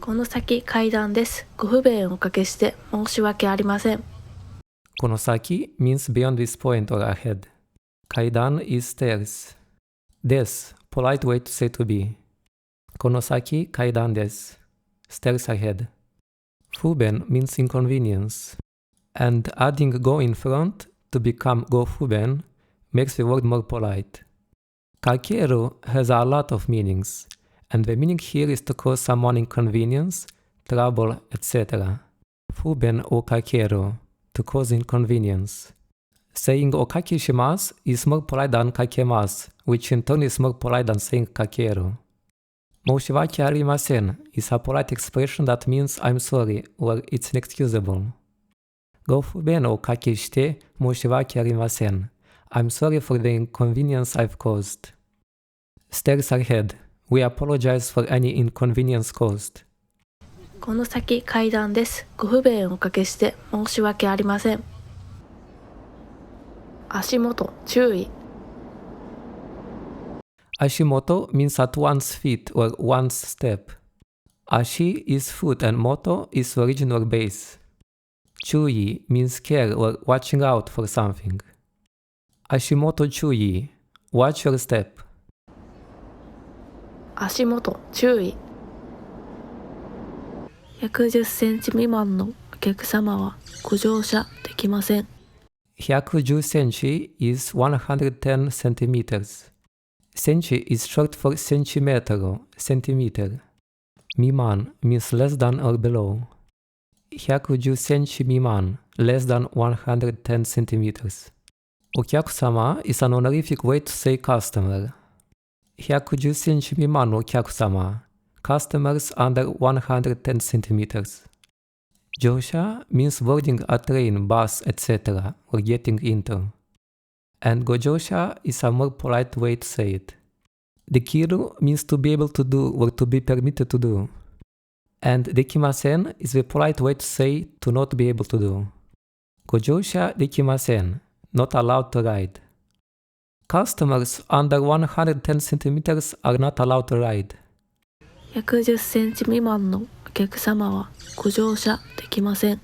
この先階段です。ご不便をおかけして申し訳ありません。Konosaki means beyond this point or ahead. Kaidan is stairs. Des, polite way to say to be. Konosaki kaidan desu. Stairs ahead. Fuben means inconvenience. And adding go in front to become go fuben makes the word more polite. Kakeru has a lot of meanings, and the meaning here is to cause someone inconvenience, trouble, etc. Fuben o kakeru, to cause inconvenience. Saying o kakishimasu is more polite than kakemasu, which in turn is more polite than saying kakeru. Moushiwaki arimasen is a polite expression that means I'm sorry or it's inexcusable. Go fuben o kake shite moushiwaki arimasen. I'm sorry for the inconvenience I've caused. Stairs ahead. We apologize for any inconvenience caused. この先階段です。ご不便をおかけして申し訳ありません。足元注意。Ashimoto means at one's feet or one's step. Ashi is foot and moto is origin or base. Chuyi means care or watching out for something. Ashimoto chuyi, watch your step. 足元注意。110センチ未満のお客様はご乗車できません。110 senchi is 110 centimeters. Senchi is short for centimetro, centimeter. Miman means less than or below. 110 senchi miman, less than 110 centimeters. Okyakusama is an honorific way to say customer. 110 senchi miman no okyakusama, customers under 110 centimeters. Josha means boarding a train, bus, etc. or getting into. And gojosha is a more polite way to say it. Dekiru means to be able to do or to be permitted to do. And dekimasen is the polite way to say to not be able to do. Gojosha dekimasen, not allowed to ride. Customers under 110 centimeters are not allowed to ride. 110センチ未満のお客様はご乗車できません。